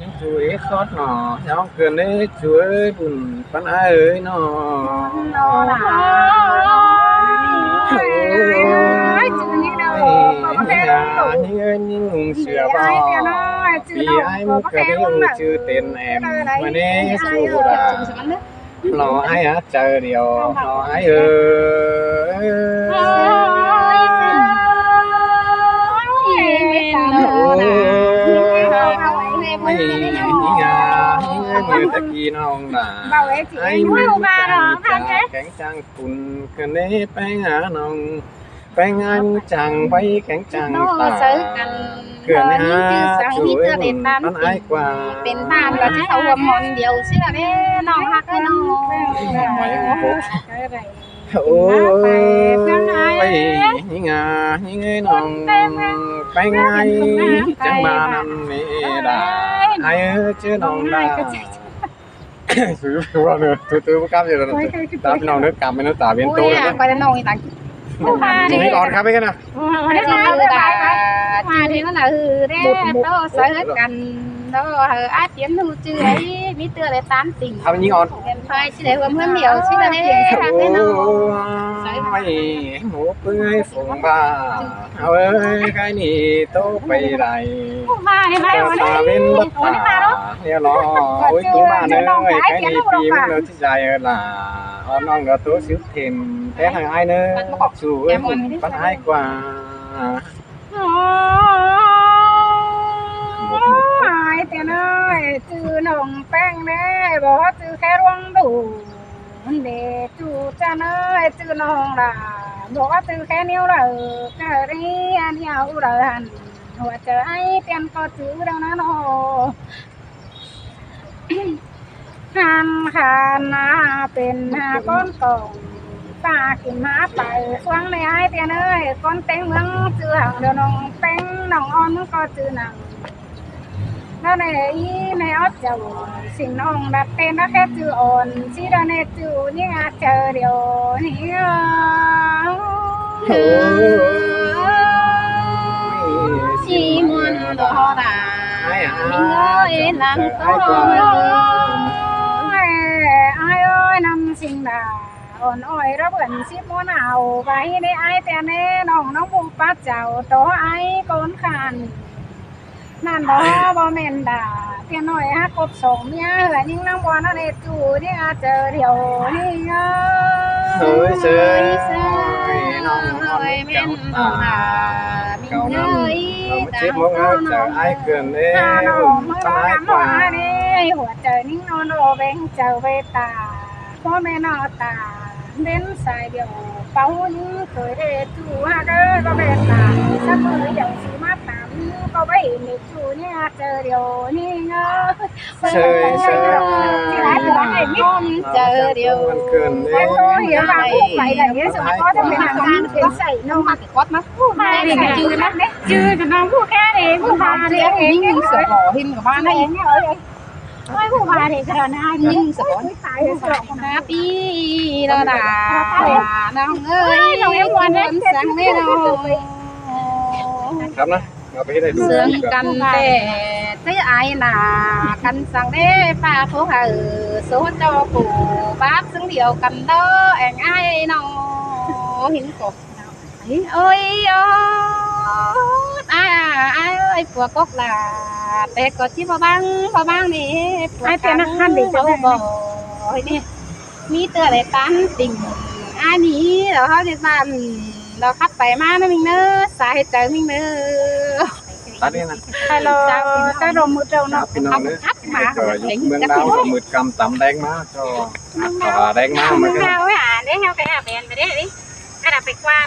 những chú ấy xót nọ nhau cười đấy chú ơi buồn con ai ơi nọ nó là những ơi những ngùng sửa bò vì ai muốn cười đấy ngùng chữ tên em mà nè chú đã nó ai á chờ điều nó ai ơi người ta kia nó không là ai muốn cánh trăng cùn cái nếp bánh á nong bánh anh chẳng bay cánh trăng tà cửa nhà chuối ăn ai qua เป็นบ้านก็ที่เขารวมมอนเดียวสิล่ะเด้น้องฮักเอ้ยน้อง mày ôi những những người nong bánh ai chẳng ba năm nè đã ai chứ nong đã sử dụng nữa tôi cắm rồi tao nong nước cầm nó tả biến tôi rồiไปแล้วน้องอีตัง นี่ก่อนครับไปกันนะ hoa thì nó là hư đấy đó sợ hết cành đó át chiến hư chứ ấy biết tưa để tán tình ทำยิงอ่อน phải chứ để hôm hôm hiểu chứ là đấy hàng cái nó ไม่หมูเปื่อยฝงบ้าเอาเอ้ยใครนี่โตไปไร hoa thì mai ก็ hôm ตา nay เป็นบัตตาเนี่ยเนาะโอ้ยตัวบ้านเอ้ยใครนี่ปีมันเลิกที่ใจล่ะอ่อนน้องก็ตัวสิวเต็มแต่ทางไอ้เนอะสู้เอ้ยผมปันไอ้กว่า ai tiền ơi chữ nồng bánh đấy bỏ chữ khe ruộng đủ để chú cha ơi chữ nồng là bỏ chữ khe níu là cái đi anh nhau đời hẳnหัวใจเตียนก็จื้อดังนั้นโอ้หันขานาเป็นก้อนกองตากินมาไปสวงในไอเตียนเอ้ยก้อนเต็งเมืองจื้อหังเดี๋ยวน้องเต็งน้องอ่อนก็จื้อหนังแล้วในออดเจ้าสิ่งน้องดัดเป็นนักแค่จื้ออ่อนชีดาเนจื้อนี่งาเจอเดียวนี่chi muôn đỏ đà mình ơi làm ai ơi năm sinh đà ổn ỏi rất bẩn ship món nào váy đấy ai tiền đấy nong bụng phát chào đó ai con khànนั่นบ่แม่นด่าเพียงหน่อยฮักกบสองเนี่ยเหลือยิ่งน้ำวันนั่นเองจูนี่เจอเดียวนี่เฮ้ยเซ่น้อง ơi menด่าmình ơi chết mong ơi chờ ai cường đấyปันไอ้กว่าหัวใจนิ่งนอนโอเบงเจอเวตาพ่อแม่นอตาเด่นสายเดียวเป้ายิ่งเคยได้จูฮักเอ้ยก็เวตาสักมืออย่างสีมาตามก็ไปเห็นจูเนี่ยเจอเดียวนี่เงาเจอที่ร้านอยู่ร้านไหนนี่เจอเดียวแต่ตัวเหี้ยมาพูดไปอะไรเงี้ยสุดก็จะเป็นงานเป็นใส่น้องมาติดก๊อตมั้งพูดมาเด็กจืดนะเนี่ยจืดกับน้องพูดแค่นี้พูดมาเลี้ยงเองยังสกอหินกับบ้านได้ยังเอ้ยไม่พูดมาเด็กขนาดนั้นยังสกอที่ตายสกอนะปีเราด่าน้องเอ้ยน้องเอ็มวันนั้นสั่งไม่น้องครับนะเอาไปให้ได้ดู เสื่อมกันแต่thấy ai là canh sang đế pha phố hà số cho cụ bác xứng điều canh đó anh ai nó hình cột ơi ai ơi của cốc là tè có chi vào băng đi ai tiền ăn để cho bò đi mi tựa để tán tình ai mi đó thì bạn đó khắp bài má nó mình nữa xài trời mình nữaตัดนี่นะ hello ตาดมมือเจ้าเนาะ พี่น้องเนี่ยเมืองดาวมืดกำต่ำแดงมาก็แดงมาเหมือนกัน dao á để heo cái à bènไปđấy đi cái là phải qua